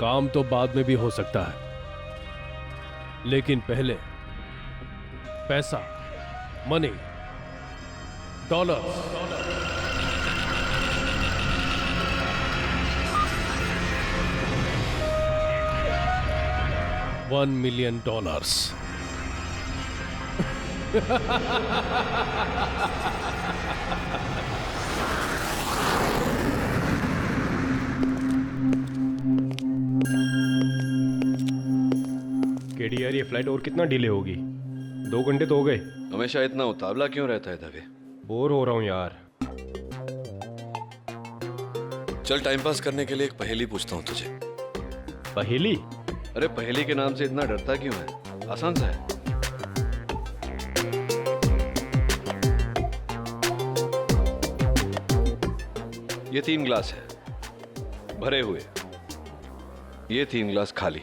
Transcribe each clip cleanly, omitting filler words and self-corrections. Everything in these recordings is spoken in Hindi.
काम तो बाद में भी हो सकता है, लेकिन पहले पैसा, मनी, डॉलर्स। $1 million। केडीआर, ये फ्लाइट और कितना डिले होगी? 2 घंटे तो हो गए। हमेशा इतना उतावला क्यों रहता है दवे? बोर हो रहा हूँ यार। चल टाइम पास करने के लिए एक पहेली पूछता हूँ तुझे। पहेली? अरे पहेली के नाम से इतना डरता क्यों है? आसान सा है। ये 3 ग्लास है भरे हुए, ये 3 ग्लास खाली।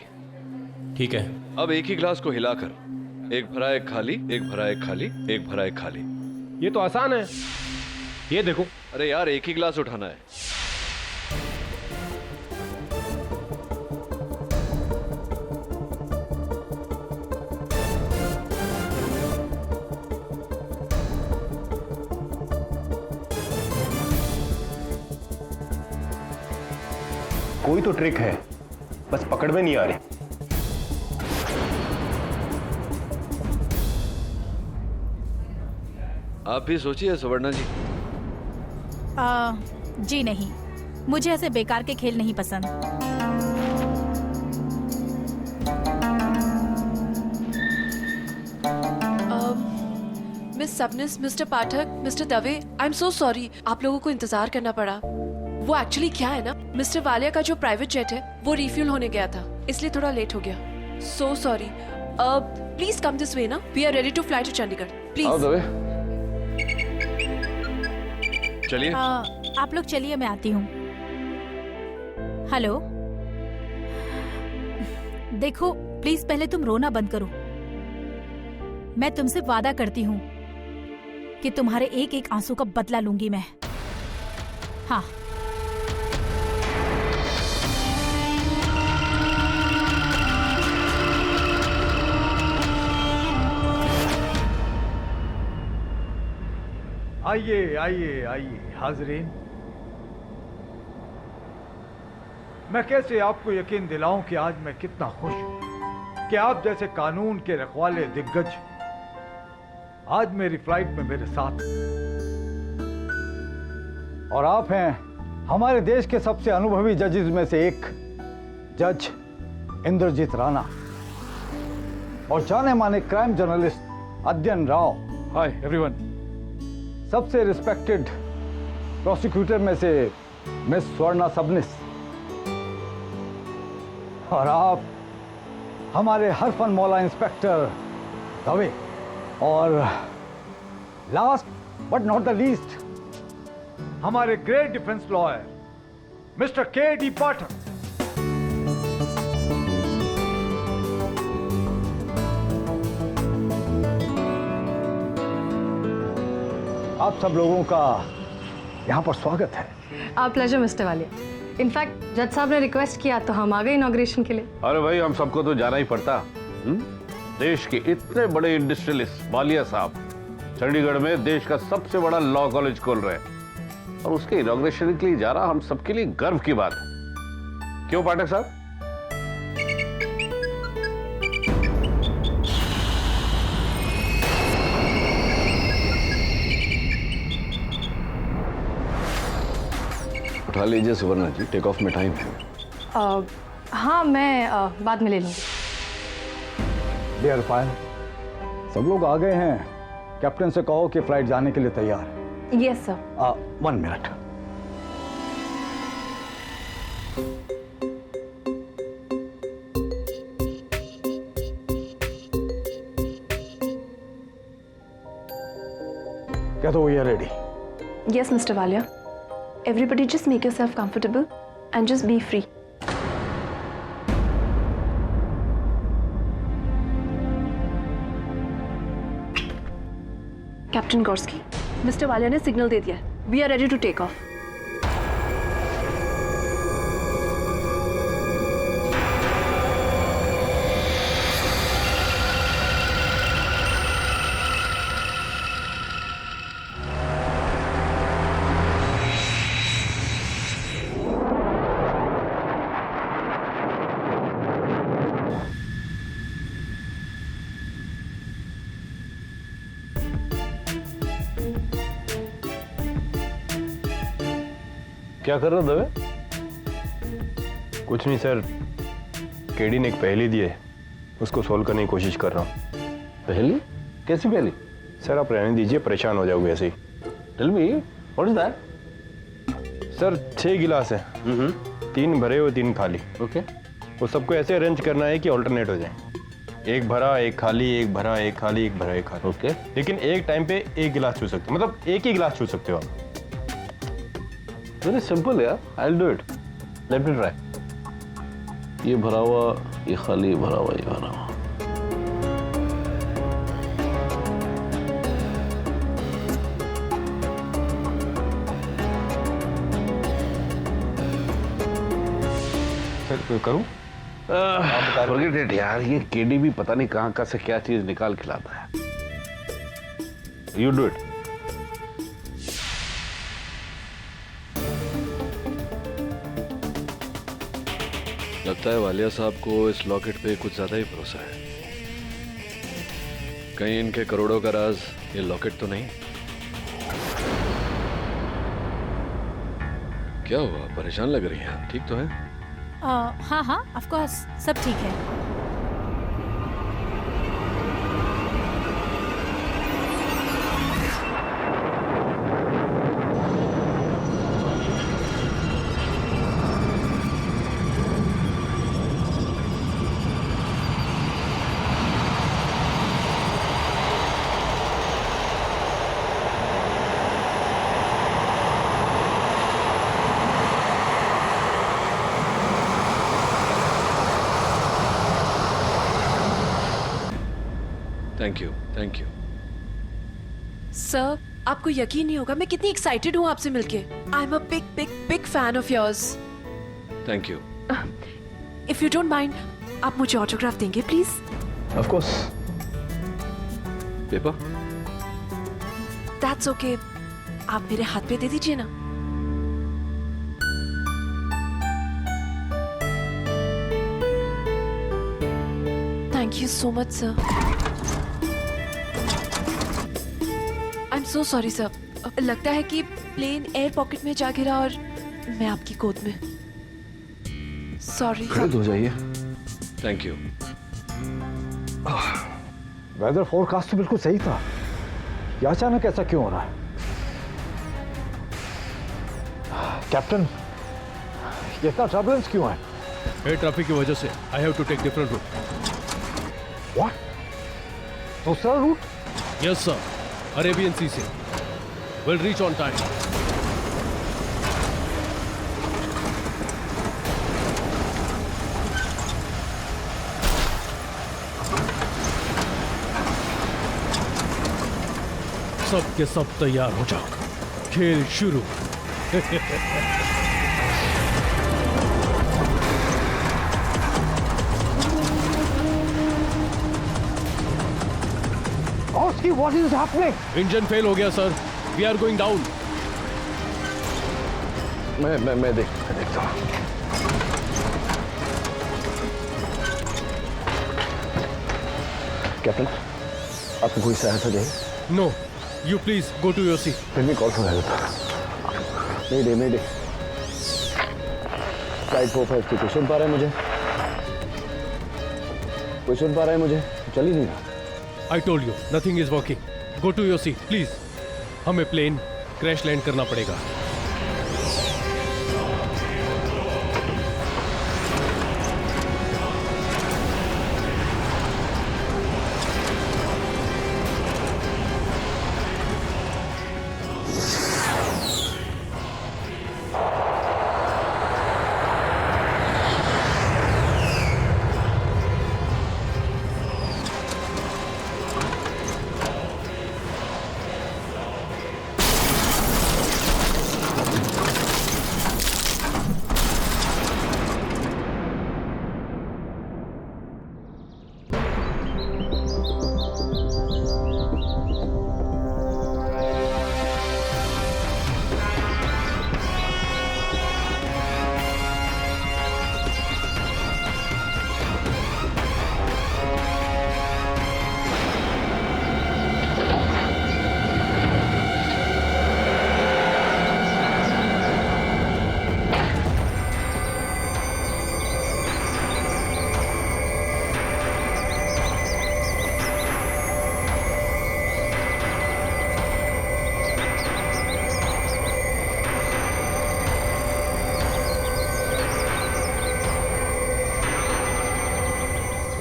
ठीक है। अब एक ही ग्लास को हिलाकर एक भरा एक खाली, एक भरा एक खाली, एक भरा एक खाली। ये तो आसान है, ये देखो। अरे यार एक ही ग्लास उठाना है। कोई तो ट्रिक है, बस पकड़ में नहीं आ रही। आप भी सोचिए सुवर्णा जी। जी नहीं, मुझे ऐसे बेकार के खेल नहीं पसंद। Miss Sabnis, mister Pathak, mister Dave, I am so sorry आप लोगों को इंतजार करना पड़ा। वो एक्चुअली क्या है ना, मिस्टर वालिया का जो प्राइवेट जेट है वो रिफ्यूल होने गया था, इसलिए थोड़ा लेट हो गया। So sorry. Please come this way ना, we are ready to fly to Chandigarh. Please. आओ दवे, चलिए। आप लोग चलिए, मैं आती हूँ। हेलो, देखो प्लीज पहले तुम रोना बंद करो। मैं तुमसे वादा करती हूँ कि तुम्हारे एक एक आंसू का बदला लूंगी मैं। हाँ। आइए आइए आइए हाजरीन, मैं कैसे आपको यकीन दिलाऊं कि आज मैं कितना खुश हूं कि आप जैसे कानून के रखवाले दिग्गज आज मेरी फ्लाइट में मेरे साथ। और आप हैं हमारे देश के सबसे अनुभवी जजेस में से एक, जज इंद्रजीत राणा, और जाने माने crime journalist Adhyayan Rao. Hi everyone. सबसे रिस्पेक्टेड प्रोसिक्यूटर में से मिस स्वर्णा सबनिस, और आप हमारे हरफन मौला इंस्पेक्टर दवे, और last but not the least हमारे great defence lawyer mister K D. Pathak. आप सब लोगों का यहाँ पर स्वागत है। Pleasure mister Walia. इनफैक्ट जज साहब ने रिक्वेस्ट किया तो हम आ गए इनॉग्रेशन के लिए। अरे भाई, हम सबको तो जाना ही पड़ता। देश के इतने बड़े इंडस्ट्रियलिस्ट वालिया साहब चंडीगढ़ में देश का सबसे बड़ा लॉ कॉलेज खोल रहे हैं, और उसके इनॉग्रेशन के लिए जा रहा हम सबके लिए गर्व की बात है। क्यों पाठक साहब? उठा लीजिए सुवर्णा जी, टेक ऑफ में टाइम है। हाँ, मैं बाद में ले लूंगी। डियर पायल, सब लोग आ गए हैं। कैप्टन से कहो कि फ्लाइट जाने के लिए तैयार है। Yes sir. 1 मिनट। क्या तो we are ready? Yes mister Walia. Everybody just make yourself comfortable and just be free. Captain Gorski, mister Walia ने सिग्नल दे दिया है। We are ready to take off. क्या कर रहे हो दवे? कुछ नहीं सर, केडी ने एक पहेली दी है, उसको सोल्व करने की कोशिश कर रहा हूँ। पहली? कैसी पहली? सर आप रहने दीजिए, परेशान हो जाओगे ऐसे ही। Tell me what is that? Sir 6 गिलास है, 3 भरे और 3 खाली। ओके। वो सबको ऐसे अरेंज करना है कि ऑल्टरनेट हो जाए, एक भरा एक खाली, एक भरा एक खाली, एक भरा एक खाली। ओके। लेकिन एक टाइम पे एक गिलास छू सकते हो, मतलब एक ही गिलास छू सकते हो आप। वेरी सिंपल यार, I will do it, let me try. ये भरा हुआ, ये खाली, ये भरा हुआ, ये भरा हुआ। सर करूँ? फॉरगेट इट यार, ये केडी भी पता नहीं कहाँ का से क्या चीज निकाल खिलाता है। You do it. लगता है वालिया साहब को इस लॉकेट पे कुछ ज्यादा ही भरोसा है। कहीं इनके करोड़ों का राज ये लॉकेट तो नहीं? क्या हुआ, परेशान लग रही हैं? ठीक तो है? हाँ हाँ, ऑफ कोर्स सब ठीक है। Thank you, thank you. Sir, आपको यकीन नहीं होगा मैं कितनी एक्साइटेड हूँ आपसे मिलके। I am a big big big fan of yours. Thank you. If you don't mind, आप मुझे ऑटोग्राफ देंगे please? Of course. Paper? That's okay, आप मेरे हाथ पे दे दीजिए ना। Thank you so much sir. I am so sorry sir. लगता है कि प्लेन एयर पॉकेट में जा गिरा और मैं आपकी गोद में। सॉरी। खड़े हो जाइए। Thank you. वेदर फोरकास्ट तो बिल्कुल सही था, ये अचानक ऐसा क्यों हो रहा है? कैप्टन, ये इतना टर्बुलेंस क्यों है? एयर ट्रैफिक की वजह से I have to take different route. What? दूसरा route? Yes sir, Arabian sea से। Will reach on time. सब के सब तैयार हो जाओ, खेल शुरू। Oski, what is happening? Engine fail हो गया sir, we are going down. मैं देखता हूँ। कैप्टन, आपको कोई सहायता चाहिए? No, you please go to your seat. फिर भी कॉल सुना देता। मेडे। फ्लाइट 453 कोई सुन पा रहा है मुझे? कोई सुन पा रहा है मुझे? चल ही नहीं रहा। I told you, nothing is working. Go to your seat, please. हमें प्लेन क्रैश लैंड करना पड़ेगा।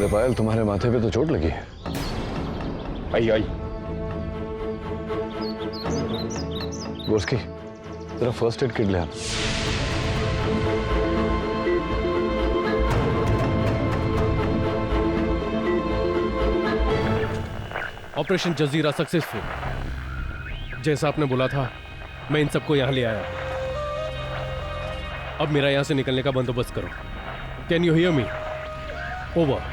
अरे पायल, तुम्हारे माथे पे तो चोट लगी है। आई आई गोस्की, जरा फर्स्ट एड किट ले आ। ऑपरेशन जजीरा सक्सेसफुल। जैसा आपने बोला था, मैं इन सबको यहां ले आया। अब मेरा यहां से निकलने का बंदोबस्त करो। Can you hear me? Over.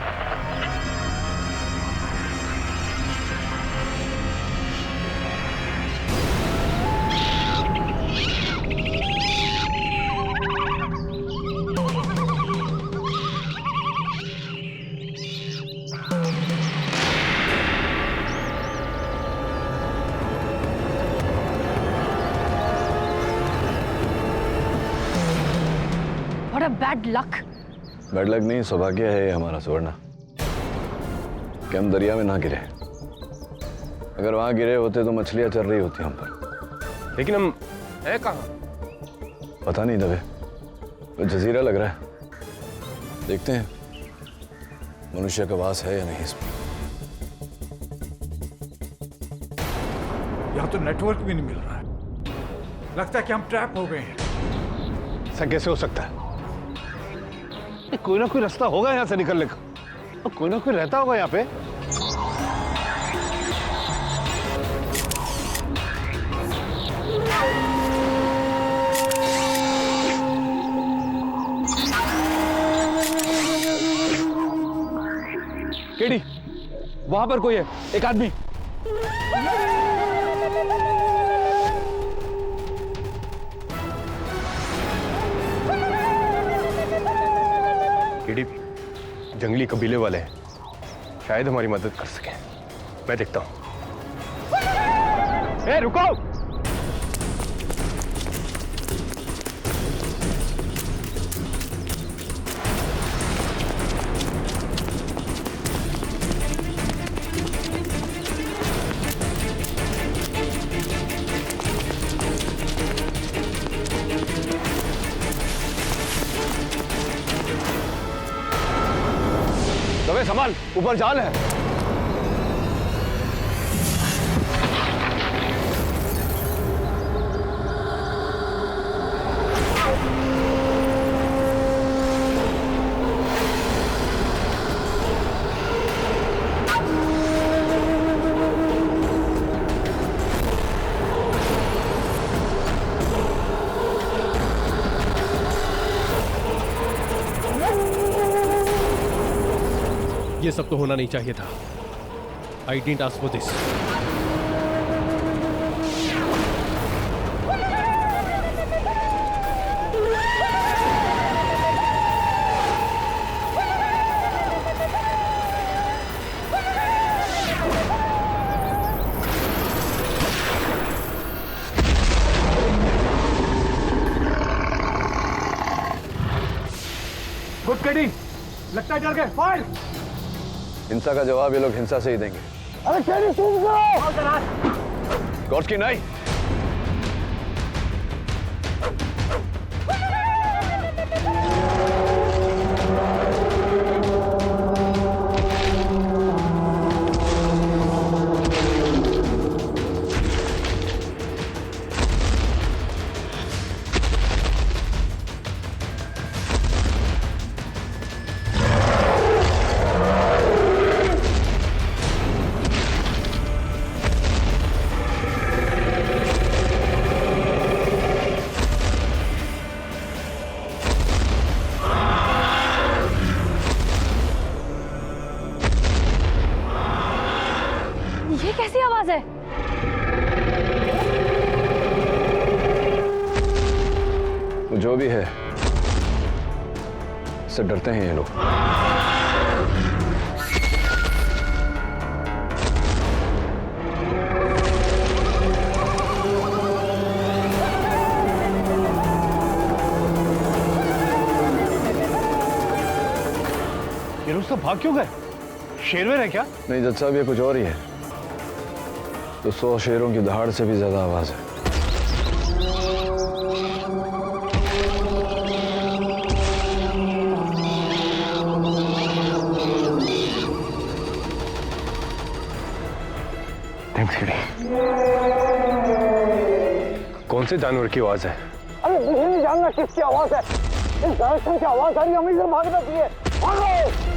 What a bad luck. Bad luck नहीं, सौभाग्य है ये हमारा सुवर्णा कि हम दरिया में ना गिरे। अगर वहां गिरे होते तो मछलियां चल रही होती हम पर। लेकिन हम है कहाँ? पता नहीं दबे, तो जजीरा लग रहा है। देखते हैं मनुष्य का वास है या नहीं इसमें। यहाँ तो नेटवर्क भी नहीं मिल रहा है। लगता है कि हम ट्रैप हो गए हैं। ऐसा कैसे हो सकता है? कोई ना कोई रास्ता होगा यहाँ से निकलने का, और कोई ना कोई रहता होगा यहाँ पे। केडी, वहां पर कोई है, एक आदमी। केडी, जंगली कबीले वाले हैं, शायद हमारी मदद कर सकें। मैं देखता हूं। ए, रुको! दबे संभाल, ऊपर जाल है। ये सब तो होना नहीं चाहिए था। I didn't ask for this. Good KD, लगता है डर गए। फायर! हिंसा का जवाब ये लोग हिंसा से ही देंगे। अरे केडी शूट करो! गोस्की नहीं। ये कैसी आवाज है? वो जो भी है, इससे डरते हैं ये लोग। ये लोग सब भाग क्यों गए? शेरवर है क्या? नहीं जज साहब, ये कुछ और ही है। तो 100 शेरों की दहाड़ से भी ज्यादा आवाज है। कौन से जानवर की आवाज है? अरे मुझे नहीं जानना किसकी आवाज है। इस डायरेक्शन की आवाज आ रही है, हमें इधर भागना चाहिए। भागो!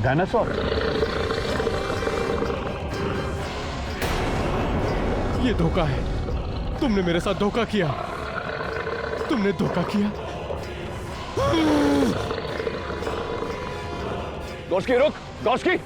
डायनासोर? ये धोखा है। तुमने मेरे साथ धोखा किया। तुमने धोखा किया। गॉस्की रुक, गॉस्की।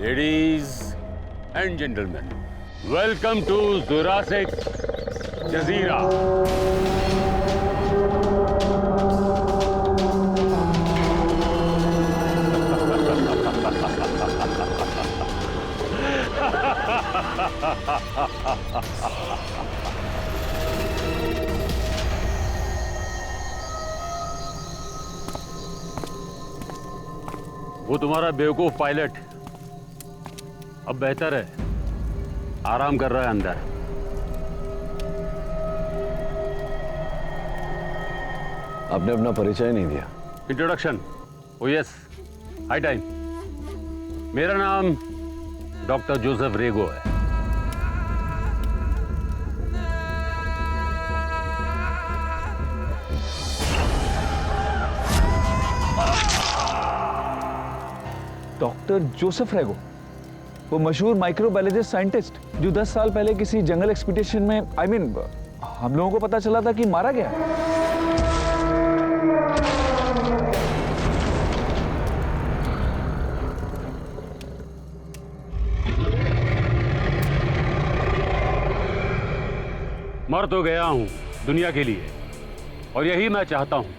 Ladies and gentlemen, welcome to Jurassic Jazeera. वो तुम्हारा बेवकूफ पायलट अब बेहतर है, आराम कर रहा है अंदर। आपने अपना परिचय नहीं दिया। इंट्रोडक्शन? ओ यस, हाई टाइम। मेरा नाम डॉक्टर जोसेफ रेगो है। डॉक्टर जोसेफ रेगो, वो मशहूर माइक्रोबायोलॉजिस्ट साइंटिस्ट जो 10 साल पहले किसी जंगल एक्सपीडिशन में हम लोगों को पता चला था कि मारा गया। मर तो गया हूं दुनिया के लिए, और यही मैं चाहता हूं,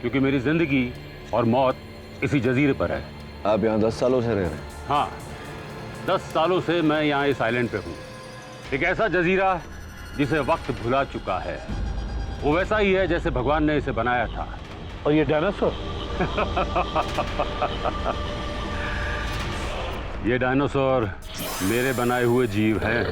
क्योंकि मेरी जिंदगी और मौत इसी जजीरे पर है। आप यहाँ 10 सालों से रह रहे हैं? हाँ, 10 सालों से मैं यहाँ इस आइलैंड पे हूँ। एक ऐसा जजीरा जिसे वक्त भुला चुका है। वो वैसा ही है जैसे भगवान ने इसे बनाया था। और ये डायनासोर? ये डायनासोर मेरे बनाए हुए जीव हैं।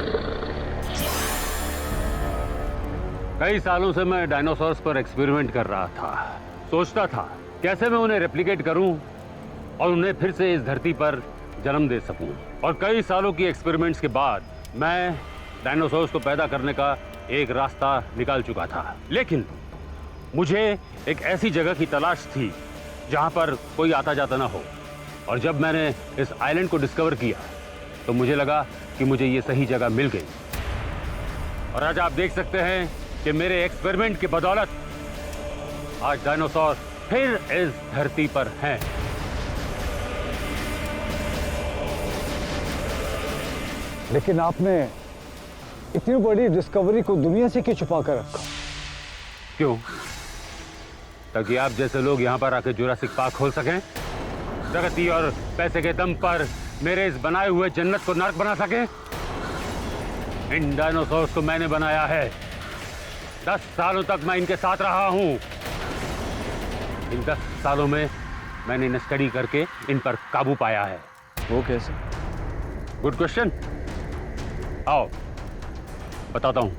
कई सालों से मैं डायनासोर्स पर एक्सपेरिमेंट कर रहा था। सोचता था कैसे मैं उन्हें रेप्लिकेट करूं और उन्हें फिर से इस धरती पर जन्म दे सकूं। और कई सालों की एक्सपेरिमेंट्स के बाद मैं डायनासोर्स को पैदा करने का एक रास्ता निकाल चुका था। लेकिन मुझे एक ऐसी जगह की तलाश थी जहां पर कोई आता जाता ना हो। और जब मैंने इस आइलैंड को डिस्कवर किया तो मुझे लगा कि मुझे ये सही जगह मिल गई। और आज आप देख सकते हैं कि मेरे एक्सपेरिमेंट की बदौलत आज डायनासोर फिर इस धरती पर हैं। लेकिन आपने इतनी बड़ी डिस्कवरी को दुनिया से क्यों छुपा कर रखा? क्यों? ताकि आप जैसे लोग यहाँ पर आके जुरासिक पार्क खोल सकें, प्रगति और पैसे के दम पर मेरे इस बनाए हुए जन्नत को नर्क बना सकें। इन डायनासोर्स को मैंने बनाया है। 10 सालों तक मैं इनके साथ रहा हूं। इन 10 सालों में मैंने इन्हें स्टडी करके इन पर काबू पाया है। वो कैसे? Good question. आओ बताता हूं।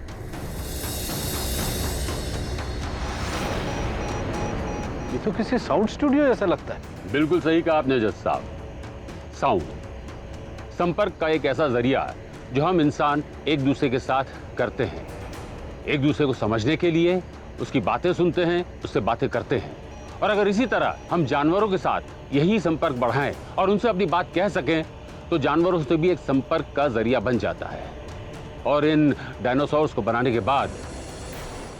ये तो किसी साउंड स्टूडियो जैसा लगता है। बिल्कुल सही कहा आपने जज साहब। साउंड संपर्क का एक ऐसा जरिया है जो हम इंसान एक दूसरे के साथ करते हैं। एक दूसरे को समझने के लिए उसकी बातें सुनते हैं, उससे बातें करते हैं। और अगर इसी तरह हम जानवरों के साथ यही संपर्क बढ़ाएं और उनसे अपनी बात कह सकें तो जानवरों से भी एक संपर्क का जरिया बन जाता है। और इन डायनासोर्स को बनाने के बाद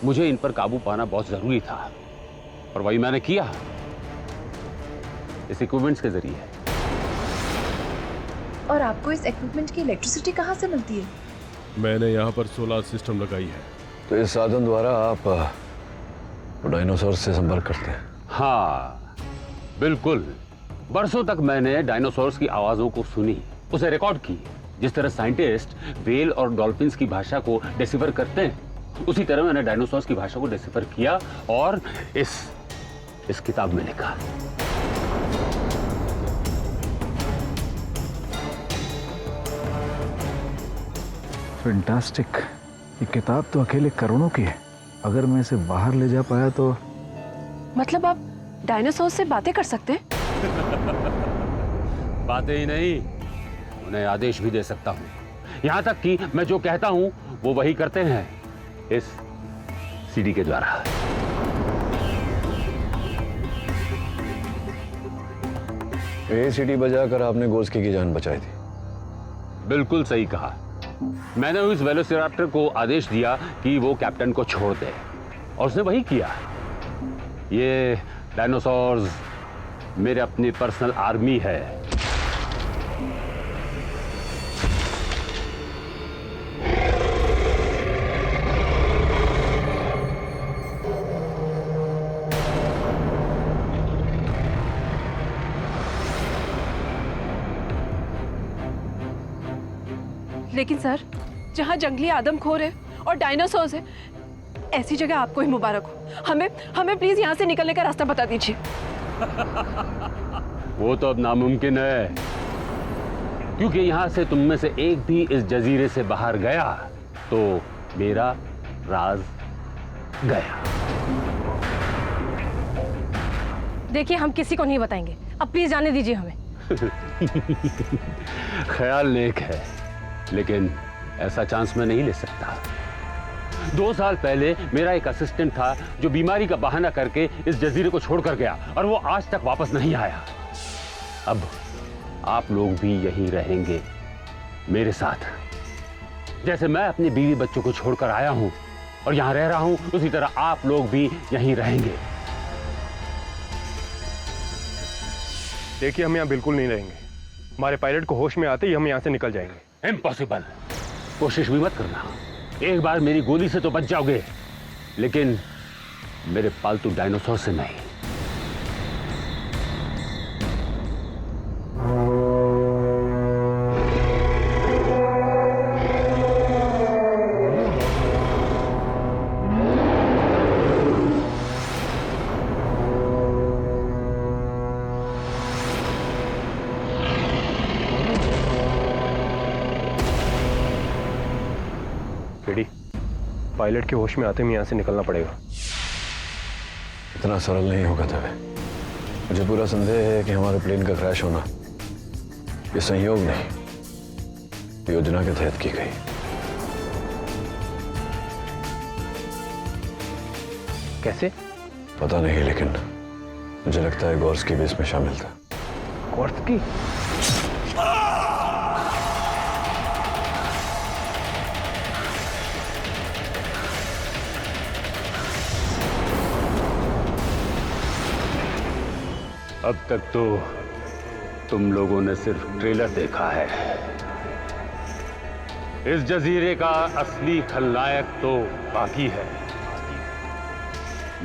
मुझे इन पर काबू पाना बहुत जरूरी था और वही मैंने किया इस इक्विपमेंट्स के जरिए। और आपको इस इक्विपमेंट की इलेक्ट्रिसिटी कहाँ से मिलती है? मैंने यहाँ पर सोलर सिस्टम लगाई है। तो इस साधन द्वारा आप डायनासोर से संपर्क करते हैं? हाँ बिल्कुल। बरसों तक मैंने डायनासोर्स की आवाजों को सुनी, उसे रिकॉर्ड की। जिस तरह साइंटिस्ट व्हेल और डॉल्फिन्स की भाषा को डिसिफर करते हैं, उसी तरह मैंने डायनासोर्स की भाषा को डिसिफर किया और इस किताब में लिखा। फैंटास्टिक। ये किताब तो अकेले करोड़ों की है। अगर मैं इसे बाहर ले जा पाया तो। मतलब आप डायनासोर से बातें कर सकते हैं? बातें ही नहीं, उन्हें आदेश भी दे सकता हूँ। यहाँ तक कि मैं जो कहता हूँ वो वही करते हैं इस सीडी के द्वारा। ये सीडी बजाकर आपने गोस्की की जान बचाई थी। बिल्कुल सही कहा। मैंने उस वेलोसिराप्टर को आदेश दिया कि वो कैप्टन को छोड़ दे और उसने वही किया। ये डायनासोर्स मेरे अपनी पर्सनल आर्मी है। लेकिन सर, जहाँ जंगली आदमखोर है और डायनासोर्स है, ऐसी जगह आपको ही मुबारक हो। हमें प्लीज यहाँ से निकलने का रास्ता बता दीजिए। वो तो अब नामुमकिन है, क्योंकि यहाँ से तुम में से एक भी इस जजीरे से बाहर गया तो मेरा राज गया। देखिए, हम किसी को नहीं बताएंगे। अब प्लीज जाने दीजिए हमें। ख्याल नेक है, लेकिन ऐसा चांस मैं नहीं ले सकता। 2 साल पहले मेरा एक असिस्टेंट था जो बीमारी का बहाना करके इस जजीरे को छोड़कर गया और वो आज तक वापस नहीं आया। अब आप लोग भी यहीं रहेंगे मेरे साथ। जैसे मैं अपने बीवी बच्चों को छोड़कर आया हूं और यहां रह रहा हूं, उसी तरह आप लोग भी यहीं रहेंगे। देखिए, हम यहाँ बिल्कुल नहीं रहेंगे। हमारे पायलट को होश में आते ही हम यहाँ से निकल जाएंगे। इम्पॉसिबल। कोशिश भी मत करना। एक बार मेरी गोली से तो बच जाओगे, लेकिन मेरे पालतू डायनासोर से नहीं। पायलट के होश में आते ही यहाँ से निकलना पड़ेगा। इतना सरल नहीं होगा तब। मुझे पूरा संदेह है कि हमारे प्लेन का क्रैश होना ये संयोग नहीं, योजना के तहत की गई। कैसे? पता नहीं, लेकिन मुझे लगता है गोर्स्की भी इसमें शामिल था। गोर्स्की? अब तक तो तुम लोगों ने सिर्फ ट्रेलर देखा है। इस जजीरे का असली खलनायक तो बाकी है,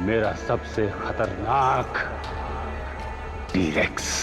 मेरा सबसे खतरनाक टी-रेक्स।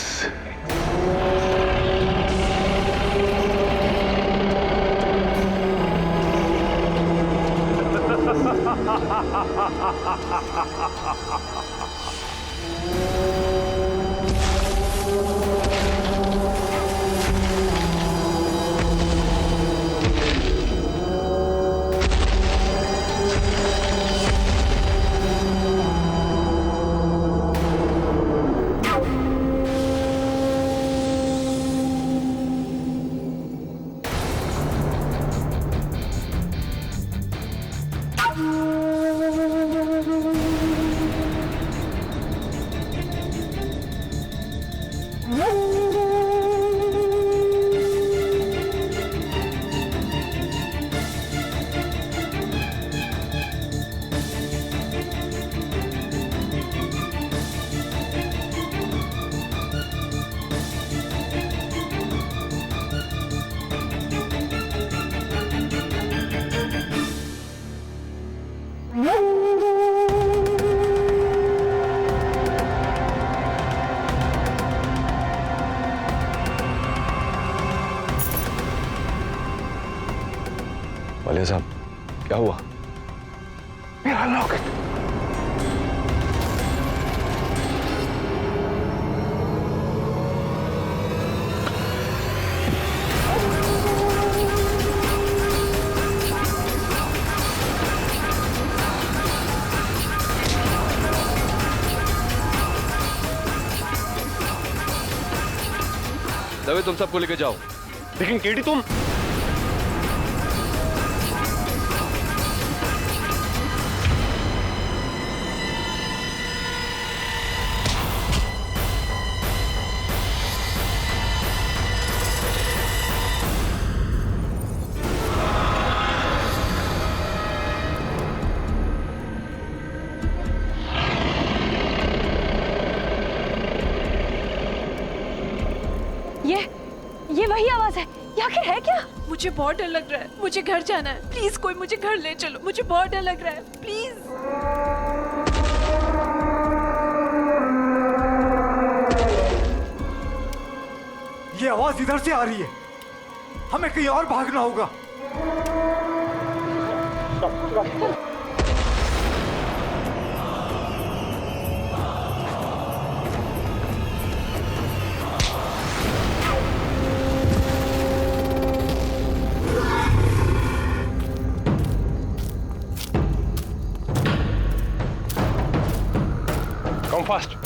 वालिया साहब, क्या हुआ? मेरा लॉकेट। दवे, तुम सबको लेके जाओ। लेकिन केडी तुम ये वही आवाज है। ये आखिर है क्या? मुझे बहुत डर लग रहा है। मुझे घर जाना है। प्लीज कोई मुझे घर ले चलो। मुझे बहुत डर लग रहा है। प्लीज। ये आवाज इधर से आ रही है, हमें कहीं और भागना होगा। Come fast.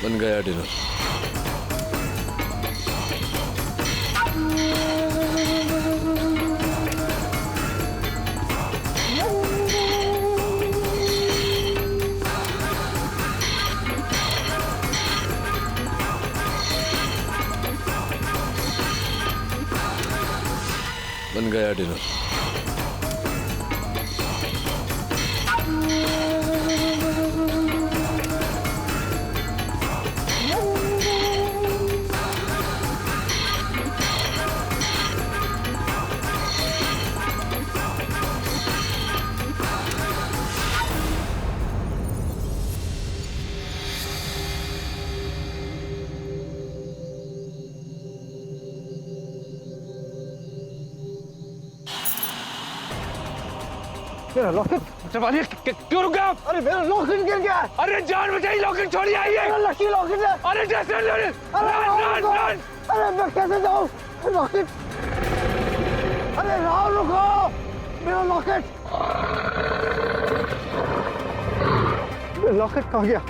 बन गया डिनर। बन बन गया डिनर। मेरा लॉकेट। मिस्टर वालिया क्यों रुक गए आप? अरे मेरा लॉकेट गिर गया। अरे जान बचाइए, लॉकेट छोड़िए, आइए। मेरा लकी लॉकेट है। अरे जैसे अरे मैं कैसे जाऊँ? लॉकेट। अरे राहुल रुको, मेरा लॉकेट। मेरा लॉकेट कहाँ गया?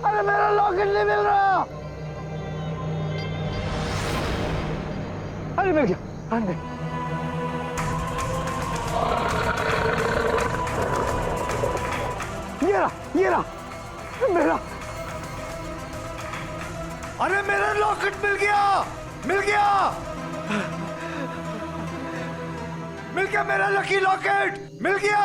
अरे मेरा लॉकेट नहीं मिल रहा। अरे मिल गया। अरे ये रहा मेरा। अरे मेरा लॉकेट मिल गया, मिल गया, मिल गया, मेरा लकी लॉकेट मिल गया।